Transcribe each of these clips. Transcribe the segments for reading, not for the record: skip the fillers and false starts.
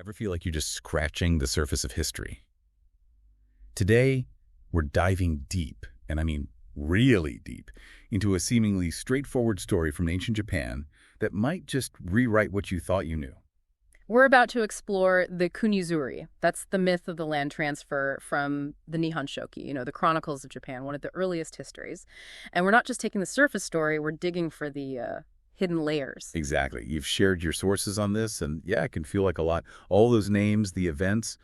Ever feel like you're just scratching the surface of history? Today, we're diving deep, and I mean really deep, into a seemingly straightforward story from ancient Japan that might just rewrite what you thought you knew. We're about to explore the kunizuri. That's the myth of the land transfer from the Nihon Shoki, the Chronicles of Japan, one of the earliest histories. And we're not just taking the surface story, we're digging for the hidden layers. Exactly. You've shared your sources on this, and yeah, it can feel like a lot. All those names, the events.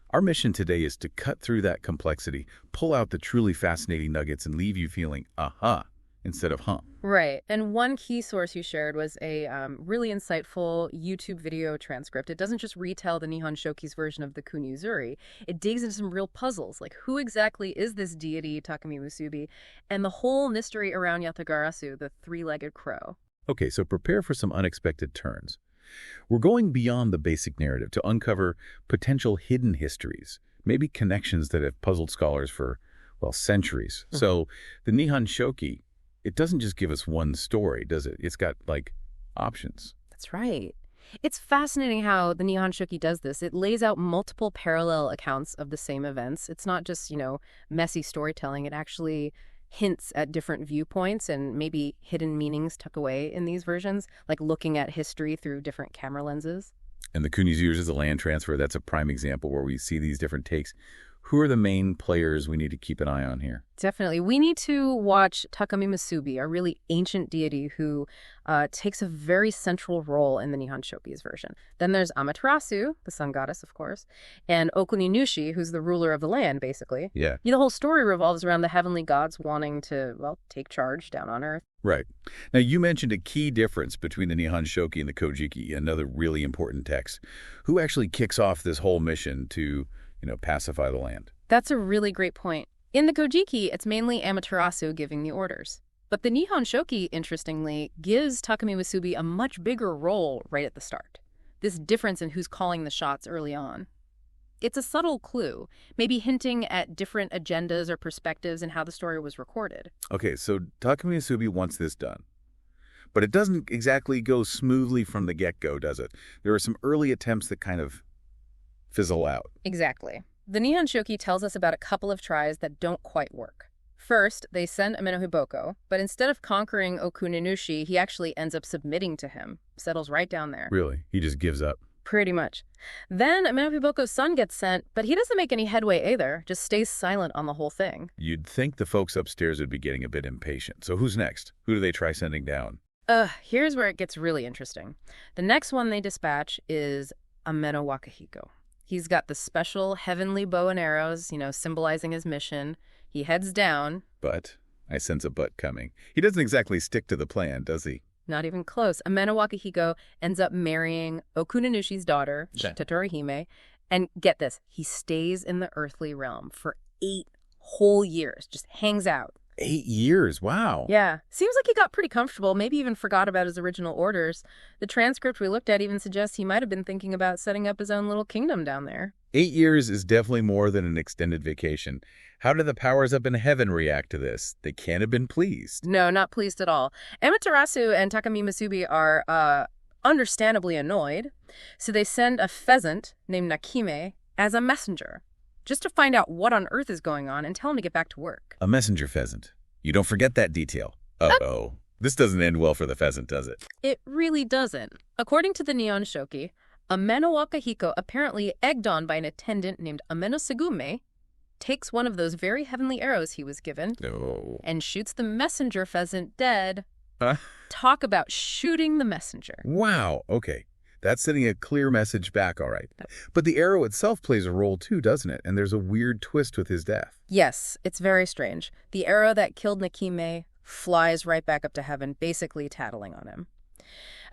Our mission today is to cut through that complexity, pull out the truly fascinating nuggets, and leave you feeling, aha, instead of huh. Right. And one key source you shared was a really insightful YouTube video transcript. It doesn't just retell the Nihon Shoki's version of the kunizuri. It digs into some real puzzles, like who exactly is this deity, Takami Musubi, and the whole mystery around Yatagarasu, the three-legged crow. Okay, so prepare for some unexpected turns. We're going beyond the basic narrative to uncover potential hidden histories, maybe connections that have puzzled scholars for, well, centuries. So the Nihon Shoki, it doesn't just give us one story, does it? It's got, options. That's right. It's fascinating how the Nihon Shoki does this. It lays out multiple parallel accounts of the same events. It's not just, messy storytelling. It actually hints at different viewpoints and maybe hidden meanings tucked away in these versions, like looking at history through different camera lenses. And the kunizuri is a land transfer. That's a prime example where we see these different takes. Who are the main players we need to keep an eye on here? Definitely. We need to watch Takami Musubi, a really ancient deity who takes a very central role in the Nihon Shoki's version. Then there's Amaterasu, the sun goddess, of course, and Okuninushi, who's the ruler of the land, basically. Yeah. The whole story revolves around the heavenly gods wanting to, take charge down on Earth. Right. Now, you mentioned a key difference between the Nihon Shoki and the Kojiki, another really important text. Who actually kicks off this whole mission to pacify the land? That's a really great point. In the Kojiki, it's mainly Amaterasu giving the orders. But the Nihon Shoki, interestingly, gives Takami Musubi a much bigger role right at the start. This difference in who's calling the shots early on. It's a subtle clue, maybe hinting at different agendas or perspectives in how the story was recorded. Okay, so Takami Musubi wants this done. But it doesn't exactly go smoothly from the get-go, does it? There are some early attempts that kind of fizzle out. Exactly. The Nihon Shoki tells us about a couple of tries that don't quite work. First, they send Amenohiboko, but instead of conquering Okuninushi, he actually ends up submitting to him, settles right down there. Really? He just gives up? Pretty much. Then Amenohiboko's son gets sent, but he doesn't make any headway either, just stays silent on the whole thing. You'd think the folks upstairs would be getting a bit impatient. So who's next? Who do they try sending down? Here's where it gets really interesting. The next one they dispatch is Ameno Wakahiko. He's got the special heavenly bow and arrows, symbolizing his mission. He heads down. But I sense a but coming. He doesn't exactly stick to the plan, does he? Not even close. Ameno Wakahiko ends up marrying Okuninushi's daughter, Tatorihime. And get this, he stays in the earthly realm for 8 whole years, just hangs out. 8 years, wow. Yeah, seems like he got pretty comfortable, maybe even forgot about his original orders. The transcript we looked at even suggests he might have been thinking about setting up his own little kingdom down there. 8 years is definitely more than an extended vacation. How do the powers up in heaven react to this? They can't have been pleased. No, not pleased at all. Amaterasu and Takami Musubi are understandably annoyed, so they send a pheasant named Nakime as a messenger, just to find out what on earth is going on and tell him to get back to work. A messenger pheasant. You don't forget that detail. Uh-oh. This doesn't end well for the pheasant, does it? It really doesn't. According to the Nihon Shoki, Ameno Wakahiko, apparently egged on by an attendant named Ameno Segume, takes one of those very heavenly arrows he was given and shoots the messenger pheasant dead. Huh? Talk about shooting the messenger. Wow, okay. That's sending a clear message back, all right. But the arrow itself plays a role too, doesn't it? And there's a weird twist with his death. Yes, it's very strange. The arrow that killed Nakime flies right back up to heaven, basically tattling on him.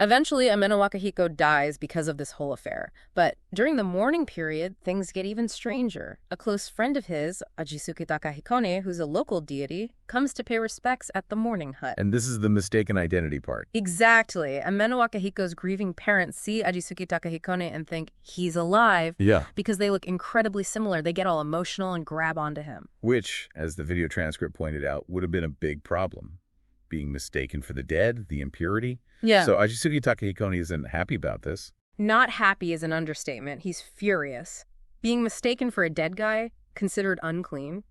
Eventually, Ameno Wakahiko dies because of this whole affair. But during the mourning period, things get even stranger. A close friend of his, Ajisuke Takahikone, who's a local deity, comes to pay respects at the mourning hut. And this is the mistaken identity part. Exactly. Ameno Wakahiko's grieving parents see Ajisuke Takahikone and think he's alive. Yeah. Because they look incredibly similar. They get all emotional and grab onto him. Which, as the video transcript pointed out, would have been a big problem. Being mistaken for the dead, the impurity. Yeah. So Ajisuke Takahikone isn't happy about this. Not happy is an understatement. He's furious. Being mistaken for a dead guy, considered unclean.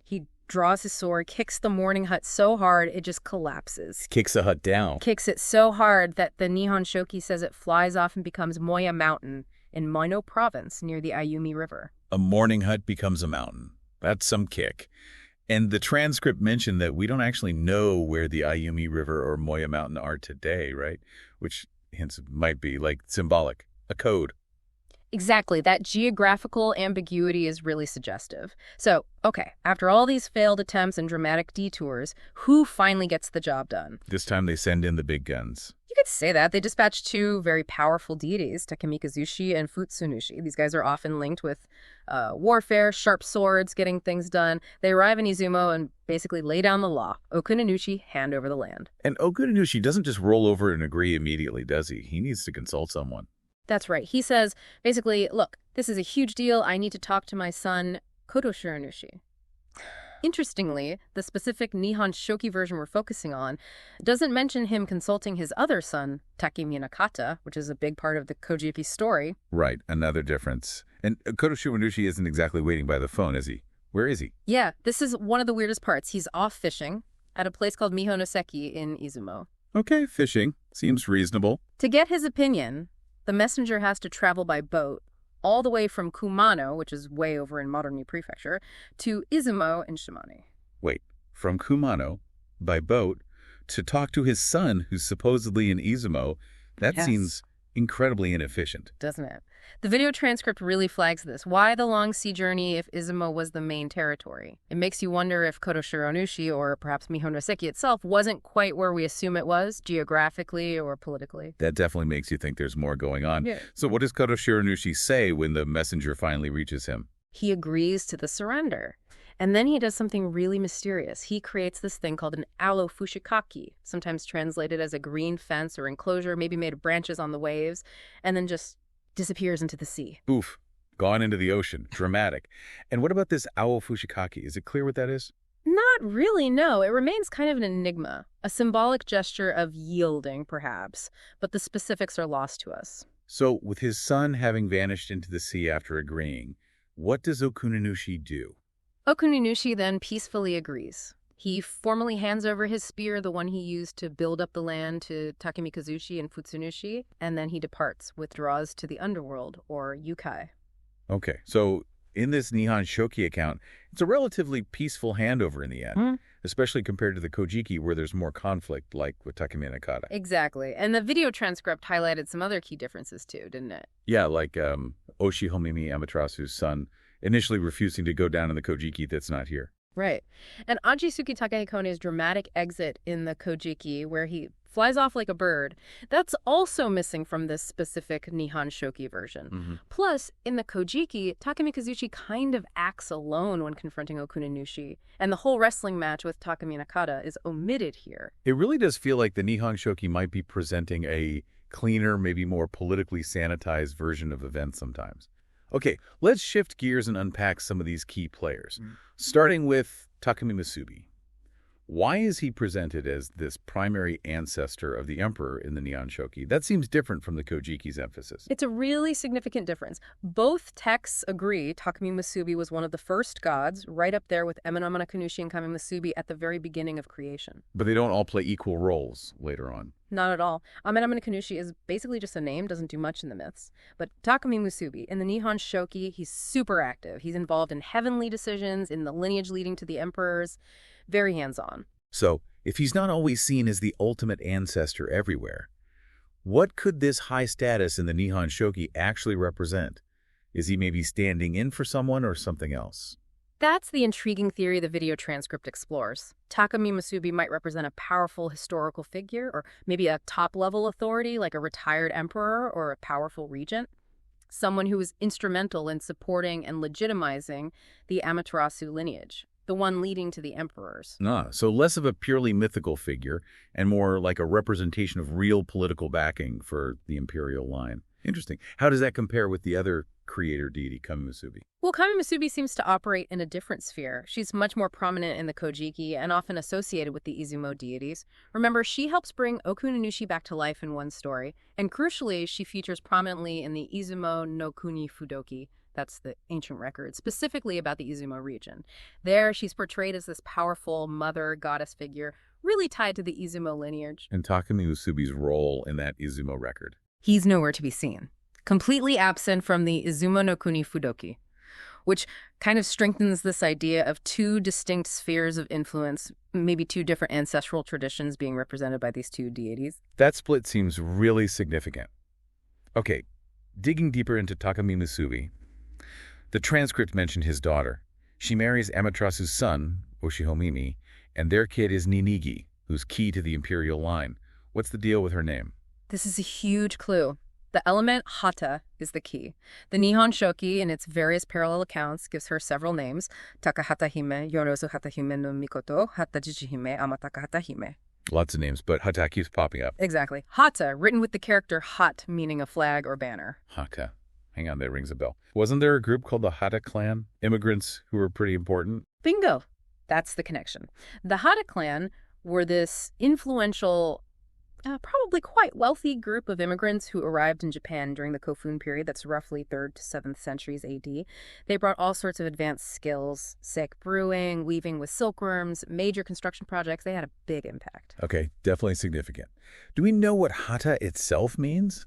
He draws his sword, kicks the mourning hut so hard it just collapses. Kicks the hut down. Kicks it so hard that the Nihon Shoki says it flies off and becomes Moya Mountain in Mino Province near the Ayumi River. A mourning hut becomes a mountain. That's some kick. And the transcript mentioned that we don't actually know where the Ayumi River or Moya Mountain are today, right? Which hence might be like symbolic, a code. Exactly. That geographical ambiguity is really suggestive. So, okay, after all these failed attempts and dramatic detours, who finally gets the job done? This time they send in the big guns. You could say that. They dispatch two very powerful deities, Takemikazushi and Futsunushi. These guys are often linked with warfare, sharp swords, getting things done. They arrive in Izumo and basically lay down the law. Okunanushi hand over the land. And Okunanushi doesn't just roll over and agree immediately, does he? He needs to consult someone. That's right. He says, basically, look, this is a huge deal. I need to talk to my son, Koto Shiranushi. Interestingly, the specific Nihon Shoki version we're focusing on doesn't mention him consulting his other son, Takemi Nakata, which is a big part of the Kojipi story. Right, another difference. And Koto Shiranushi isn't exactly waiting by the phone, is he? Where is he? Yeah, this is one of the weirdest parts. He's off fishing at a place called Mihonoseki in Izumo. Okay, fishing. Seems reasonable. To get his opinion, the messenger has to travel by boat all the way from Kumano, which is way over in Modern Prefecture, to Izumo in Shimane. Wait, from Kumano, by boat, to talk to his son, who's supposedly in Izumo, that seems incredibly inefficient. Doesn't it? The video transcript really flags this. Why the long sea journey if Izumo was the main territory? It makes you wonder if Koto Shiranushi, or perhaps Mihonoseki itself, wasn't quite where we assume it was, geographically or politically. That definitely makes you think there's more going on. Yeah. So what does Koto Shiranushi say when the messenger finally reaches him? He agrees to the surrender. And then he does something really mysterious. He creates this thing called an aloe fushikaki, sometimes translated as a green fence or enclosure, maybe made of branches on the waves, and then just disappears into the sea. Oof. Gone into the ocean. Dramatic. And what about this aloe fushikaki? Is it clear what that is? Not really, no. It remains kind of an enigma, a symbolic gesture of yielding, perhaps, but the specifics are lost to us. So, with his son having vanished into the sea after agreeing, what does Okunanushi do? Okunanushi then peacefully agrees. He formally hands over his spear, the one he used to build up the land, to Takemikazushi and Futsunushi, and then he departs, withdraws to the underworld, or yukai. Okay, so in this Nihon Shoki account, it's a relatively peaceful handover in the end, especially compared to the Kojiki where there's more conflict, like with Takemi Nakata. Exactly. And the video transcript highlighted some other key differences too, didn't it? Yeah, like Oshi Homimi Amaterasu's son initially refusing to go down in the Kojiki that's not here. Right. And Ajisuki Takehikone's dramatic exit in the Kojiki, where he flies off like a bird, that's also missing from this specific Nihon Shoki version. Plus, in the Kojiki, Takemikazushi kind of acts alone when confronting Okunanushi, and the whole wrestling match with Takemi Nakata is omitted here. It really does feel like the Nihon Shoki might be presenting a cleaner, maybe more politically sanitized version of events sometimes. Okay, let's shift gears and unpack some of these key players, starting with Takemi Masubi. Why is he presented as this primary ancestor of the emperor in the Nihon Shoki? That seems different from the Kojiki's emphasis. It's a really significant difference. Both texts agree Takemi Masubi was one of the first gods, right up there with Eminama Nakanushi and Kami Masubi at the very beginning of creation. But they don't all play equal roles later on. Not at all. Eminama Nakanushi is basically just a name, doesn't do much in the myths. But Takemi Masubi, in the Nihon Shoki, he's super active. He's involved in heavenly decisions, in the lineage leading to the emperors. Very hands-on. So, if he's not always seen as the ultimate ancestor everywhere, what could this high status in the Nihon Shoki actually represent? Is he maybe standing in for someone or something else? That's the intriguing theory the video transcript explores. Takemi Masubi might represent a powerful historical figure, or maybe a top-level authority like a retired emperor or a powerful regent. Someone who was instrumental in supporting and legitimizing the Amaterasu lineage, the one leading to the emperors. So less of a purely mythical figure and more like a representation of real political backing for the imperial line. Interesting. How does that compare with the other creator deity Kamimusubi? Well, Kamimusubi seems to operate in a different sphere. She's much more prominent in the Kojiki and often associated with the Izumo deities. Remember, she helps bring Okunanushi back to life in one story, and crucially, she features prominently in the Izumo no Kuni Fudoki. That's the ancient record, specifically about the Izumo region. There, she's portrayed as this powerful mother goddess figure, really tied to the Izumo lineage. And Takamimusubi's role in that Izumo record? He's nowhere to be seen. Completely absent from the Izumo no Kuni Fudoki, which kind of strengthens this idea of two distinct spheres of influence, maybe two different ancestral traditions being represented by these two deities. That split seems really significant. Okay, digging deeper into Takamimusubi, the transcript mentioned his daughter. She marries Amaterasu's son, Oshihomimi, and their kid is Ninigi, who's key to the Imperial line. What's the deal with her name? This is a huge clue. The element hata is the key. The Nihon Shoki, in its various parallel accounts, gives her several names: Takahata Hime, Yorozu Hata Hime no Mikoto, Hata Jichihime, Amataka Hata Hime. Lots of names, but Hata keeps popping up. Exactly. Hata, written with the character hat, meaning a flag or banner. Hata. Hang on, that rings a bell. Wasn't there a group called the Hata clan? Immigrants who were pretty important? Bingo! That's the connection. The Hata clan were this influential, probably quite wealthy group of immigrants who arrived in Japan during the Kofun period. That's roughly 3rd to 7th centuries AD. They brought all sorts of advanced skills: sake brewing, weaving with silkworms, major construction projects. They had a big impact. Okay, definitely significant. Do we know what Hata itself means?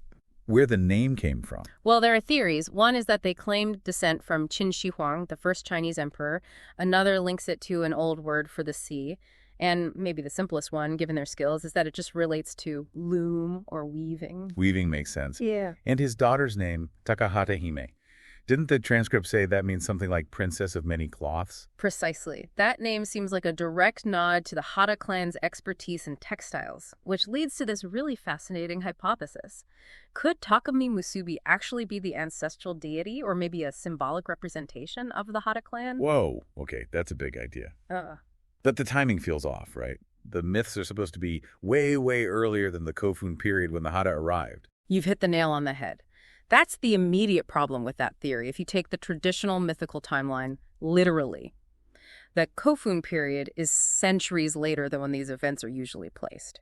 Where the name came from? Well, there are theories. One is that they claimed descent from Qin Shi Huang, the first Chinese emperor. Another links it to an old word for the sea. And maybe the simplest one, given their skills, is that it just relates to loom or weaving. Weaving makes sense. Yeah. And his daughter's name, Takahata Hime. Didn't the transcript say that means something like princess of many cloths? Precisely. That name seems like a direct nod to the Hata clan's expertise in textiles, which leads to this really fascinating hypothesis. Could Takamimusubi actually be the ancestral deity, or maybe a symbolic representation of the Hata clan? Whoa. Okay, that's a big idea. But the timing feels off, right? The myths are supposed to be way, way earlier than the Kofun period when the Hata arrived. You've hit the nail on the head. That's the immediate problem with that theory, if you take the traditional mythical timeline literally. The Kofun period is centuries later than when these events are usually placed.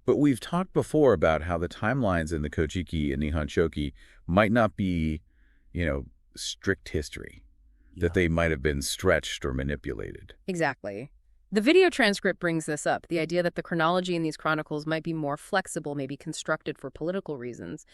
But we've talked before about how the timelines in the Kojiki and Nihon Shoki might not be, strict history, that they might have been stretched or manipulated. Exactly. The video transcript brings this up, the idea that the chronology in these chronicles might be more flexible, maybe constructed for political reasons.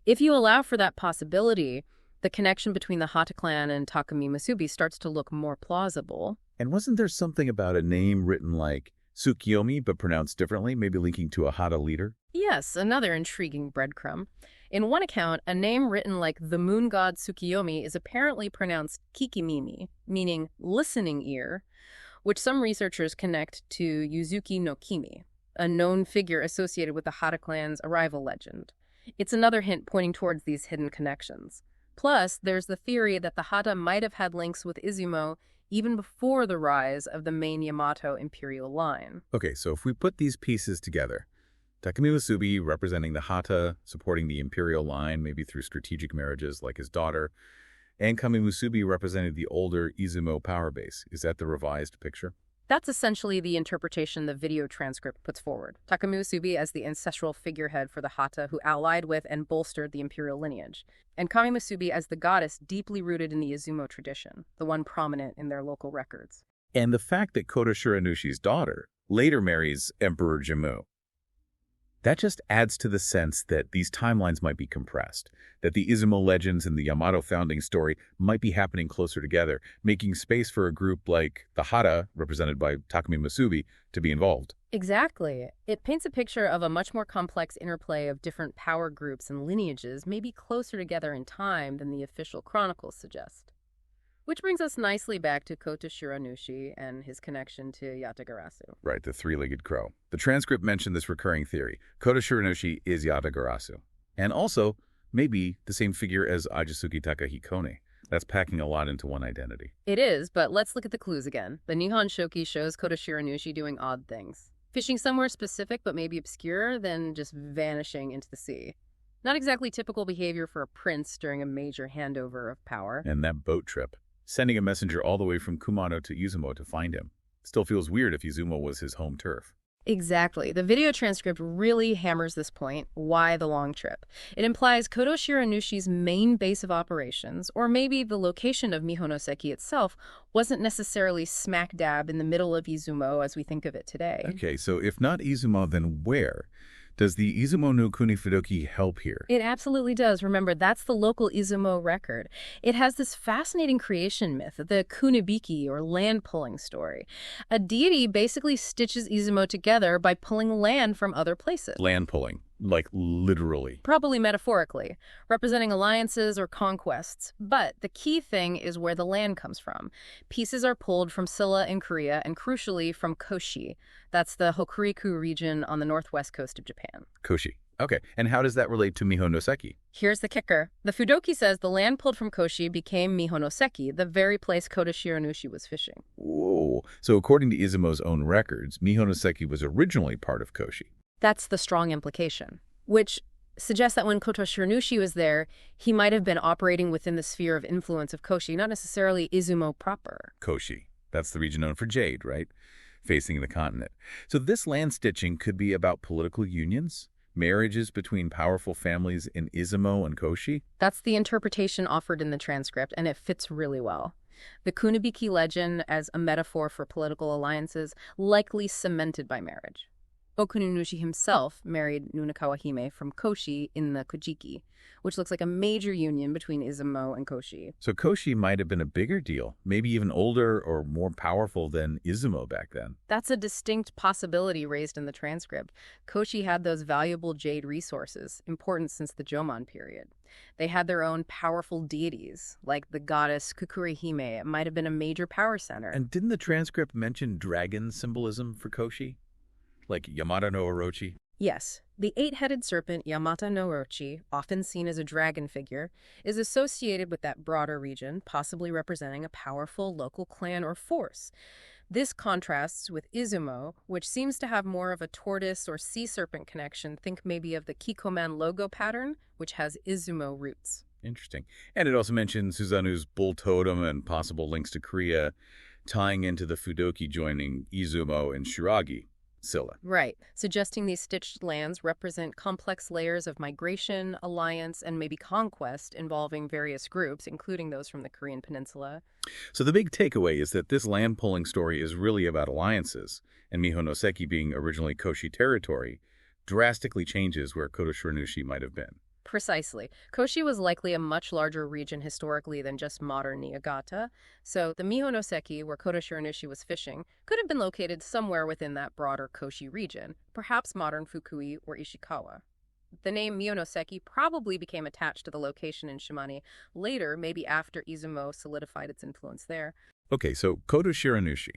If you allow for that possibility, the connection between the Hata clan and Takamimusubi starts to look more plausible. And wasn't there something about a name written like Tsukiyomi but pronounced differently, maybe linking to a Hata leader? Yes, another intriguing breadcrumb. In one account, a name written like the moon god Tsukiyomi is apparently pronounced Kikimimi, meaning listening ear, which some researchers connect to Yuzuki no Kimi, a known figure associated with the Hata clan's arrival legend. It's another hint pointing towards these hidden connections. Plus, there's the theory that the Hata might have had links with Izumo even before the rise of the main Yamato imperial line. Okay, so if we put these pieces together, Takamimusubi representing the Hata, supporting the imperial line, maybe through strategic marriages like his daughter, and Kamimusubi representing the older Izumo power base. Is that the revised picture? That's essentially the interpretation the video transcript puts forward. Takamimusubi as the ancestral figurehead for the Hata who allied with and bolstered the imperial lineage, and Kamimusubi as the goddess deeply rooted in the Izumo tradition, the one prominent in their local records. And the fact that Koto Shiranushi's daughter later marries Emperor Jimmu, that just adds to the sense that these timelines might be compressed, that the Izumo legends and the Yamato founding story might be happening closer together, making space for a group like the Hata, represented by Takamimusubi, to be involved. Exactly. It paints a picture of a much more complex interplay of different power groups and lineages, maybe closer together in time than the official chronicles suggest. Which brings us nicely back to Koto Shiranushi and his connection to Yatagarasu. Right, the three-legged crow. The transcript mentioned this recurring theory. Koto Shiranushi is Yatagarasu. And also, maybe the same figure as Ajisuki Takahikone. That's packing a lot into one identity. It is, but let's look at the clues again. The Nihon Shoki shows Koto Shiranushi doing odd things. Fishing somewhere specific but maybe obscure, then just vanishing into the sea. Not exactly typical behavior for a prince during a major handover of power. And that boat trip, sending a messenger all the way from Kumano to Izumo to find him, still feels weird if Izumo was his home turf. Exactly. The video transcript really hammers this point. Why the long trip? It implies Kodo Shiranushi's main base of operations, or maybe the location of Mihonoseki itself, wasn't necessarily smack dab in the middle of Izumo as we think of it today. Okay, so if not Izumo, then where? Does the Izumo no Kunifudoki help here? It absolutely does. Remember, that's the local Izumo record. It has this fascinating creation myth, the kunibiki, or land-pulling story. A deity basically stitches Izumo together by pulling land from other places. Land pulling, like literally. Probably metaphorically, representing alliances or conquests. But the key thing is where the land comes from. Pieces are pulled from Silla in Korea and crucially from Koshi. That's the Hokuriku region on the northwest coast of Japan. Koshi. Okay, and how does that relate to Mihonoseki? Here's the kicker. The Fudoki says the land pulled from Koshi became Mihonoseki, the very place Kodo Shiranushi was fishing. Whoa. So according to Izumo's own records, Mihonoseki was originally part of Koshi. That's the strong implication, which suggests that when Koto Shiranushi was there, he might have been operating within the sphere of influence of Koshi, not necessarily Izumo proper. Koshi. That's the region known for jade, right? Facing the continent. So this land stitching could be about political unions, marriages between powerful families in Izumo and Koshi. That's the interpretation offered in the transcript, and it fits really well. The Kunibiki legend as a metaphor for political alliances, likely cemented by marriage. Okununushi himself married Nunakawa Hime from Koshi in the Kojiki, which looks like a major union between Izumo and Koshi. So Koshi might have been a bigger deal, maybe even older or more powerful than Izumo back then. That's a distinct possibility raised in the transcript. Koshi had those valuable jade resources, important since the Jomon period. They had their own powerful deities, like the goddess Kukuri Hime. It might have been a major power center. And didn't the transcript mention dragon symbolism for Koshi? Like Yamata no Orochi? Yes, the eight-headed serpent Yamata no Orochi, often seen as a dragon figure, is associated with that broader region, possibly representing a powerful local clan or force. This contrasts with Izumo, which seems to have more of a tortoise or sea serpent connection. Think maybe of the Kikoman logo pattern, which has Izumo roots. Interesting. And it also mentions Suzanu's bull totem and possible links to Korea, tying into the Fudoki joining Izumo and Shiragi. Silla. Right, suggesting these stitched lands represent complex layers of migration, alliance, and maybe conquest involving various groups, including those from the Korean peninsula. So the big takeaway is that this land-pulling story is really about alliances, and Mihonoseki being originally Koshi territory drastically changes where Kodo Shiranushi might have been. Precisely. Koshi was likely a much larger region historically than just modern Niigata, so the Mihonoseki, where Kodo Shiranushi was fishing, could have been located somewhere within that broader Koshi region, perhaps modern Fukui or Ishikawa. The name Mihonoseki probably became attached to the location in Shimane later, maybe after Izumo solidified its influence there. Okay, so Kodo Shiranushi,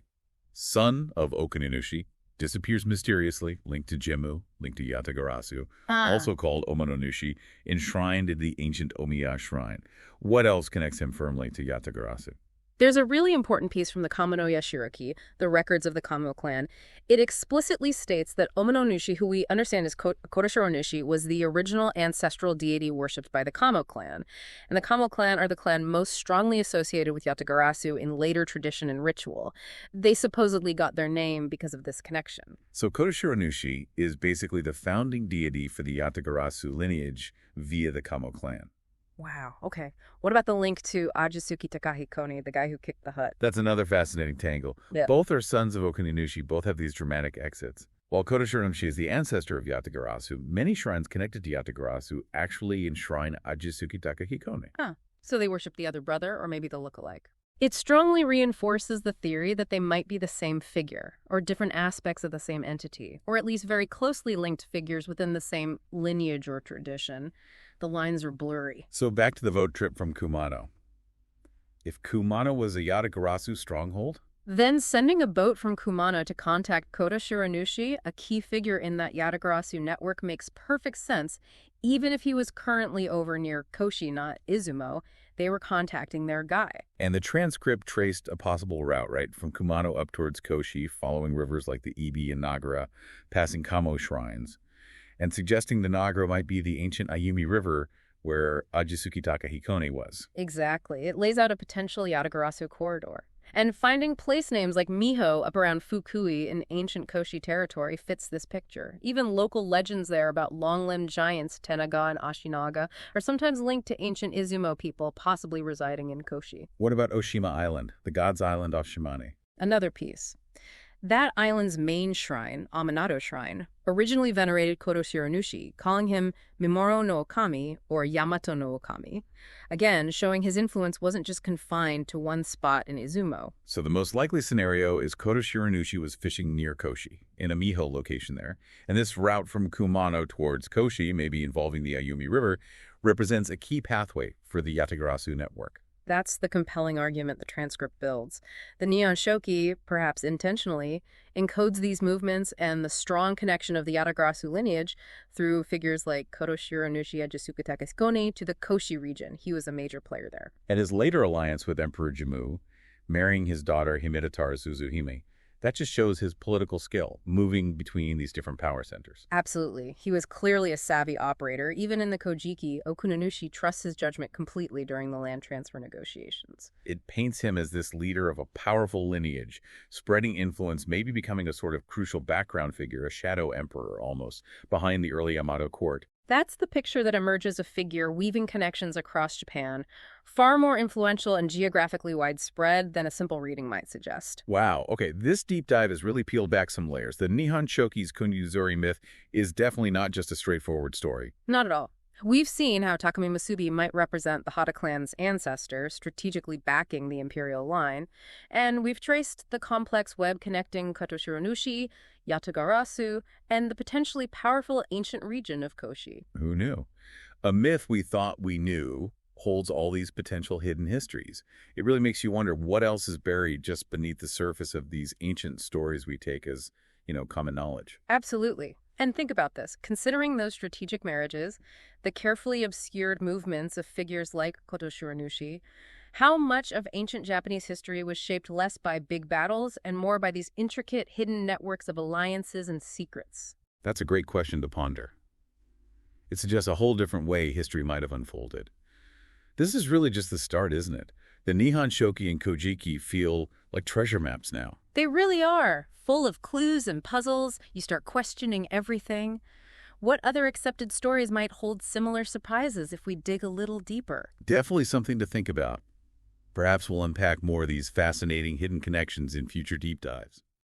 son of Okuninushi, disappears mysteriously, linked to Jemu, linked to Yatagarasu, also called Omononushi, enshrined in the ancient Omiya shrine. What else connects him firmly to Yatagarasu? There's a really important piece from the Kamo Yashiraki, the records of the Kamo clan. It explicitly states that Omononushi, who we understand as Kodo Shiranushi, was the original ancestral deity worshipped by the Kamo clan. And the Kamo clan are the clan most strongly associated with Yatagarasu in later tradition and ritual. They supposedly got their name because of this connection. So Kodo Shiranushi is basically the founding deity for the Yatagarasu lineage via the Kamo clan. Wow, okay. What about the link to Ajisuki Takahikone, the guy who kicked the hut? That's another fascinating tangle. Yeah. Both are sons of Okuninushi, both have these dramatic exits. While Kodo Shiranushi is the ancestor of Yatagarasu, many shrines connected to Yatagarasu actually enshrine Ajisuki Takahikone. Huh. So they worship the other brother, or maybe the look-alike. It strongly reinforces the theory that they might be the same figure, or different aspects of the same entity, or at least very closely linked figures within the same lineage or tradition. The lines are blurry. So back to the boat trip from Kumano. If Kumano was a Yatagarasu stronghold? Then sending a boat from Kumano to contact Kodo Shiranushi, a key figure in that Yatagarasu network, makes perfect sense. Even if he was currently over near Koshi, not Izumo, they were contacting their guy. And the transcript traced a possible route, right? From Kumano up towards Koshi, following rivers like the Ibi and Nagara, passing Kamo shrines. and suggesting the Nagro might be the ancient Ayumi River where Ajisukitaka Hikone was. Exactly. It lays out a potential Yatagarasu corridor. And finding place names like Miho up around Fukui in ancient Koshi territory fits this picture. Even local legends there about long-limbed giants, Tenaga and Ashinaga, are sometimes linked to ancient Izumo people possibly residing in Koshi. What about Oshima Island, the God's Island off Shimane? Another piece. That island's main shrine, Aminato Shrine, originally venerated Kodo Shiranushi, calling him Mimoro no Okami or Yamato no Okami, again showing his influence wasn't just confined to one spot in Izumo. So the most likely scenario is Kodo Shiranushi was fishing near Koshi, in a Miho location there, and this route from Kumano towards Koshi, maybe involving the Ayumi River, represents a key pathway for the Yatagarasu network. That's the compelling argument the transcript builds. The Nihon Shoki, perhaps intentionally, encodes these movements and the strong connection of the Yatagarasu lineage through figures like Kodo Shiranushi Ajisukitaka Hikone to the Koshi region. He was a major player there. And his later alliance with Emperor Jimmu, marrying his daughter Himedataru Suzuhime, that just shows his political skill, moving between these different power centers. Absolutely. He was clearly a savvy operator. Even in the Kojiki, Okunanushi trusts his judgment completely during the land transfer negotiations. It paints him as this leader of a powerful lineage, spreading influence, maybe becoming a sort of crucial background figure, a shadow emperor almost, behind the early Yamato court. That's the picture that emerges, a figure weaving connections across Japan, far more influential and geographically widespread than a simple reading might suggest. Wow, okay, this deep dive has really peeled back some layers. The Nihon Shoki's Kunyuzuri myth is definitely not just a straightforward story. Not at all. We've seen how Takumi Musubi might represent the Hata clan's ancestor, strategically backing the Imperial line, and we've traced the complex web connecting Kato Shiranushi, Yatagarasu, and the potentially powerful ancient region of Koshi. Who knew? A myth we thought we knew holds all these potential hidden histories. It really makes you wonder what else is buried just beneath the surface of these ancient stories we take as, common knowledge. Absolutely. And think about this. Considering those strategic marriages, the carefully obscured movements of figures like Koto Shiranushi, how much of ancient Japanese history was shaped less by big battles and more by these intricate hidden networks of alliances and secrets? That's a great question to ponder. It suggests a whole different way history might have unfolded. This is really just the start, isn't it? The Nihon Shoki and Kojiki feel like treasure maps now. They really are. Full of clues and puzzles. You start questioning everything. What other accepted stories might hold similar surprises if we dig a little deeper? Definitely something to think about. Perhaps we'll unpack more of these fascinating hidden connections in future deep dives.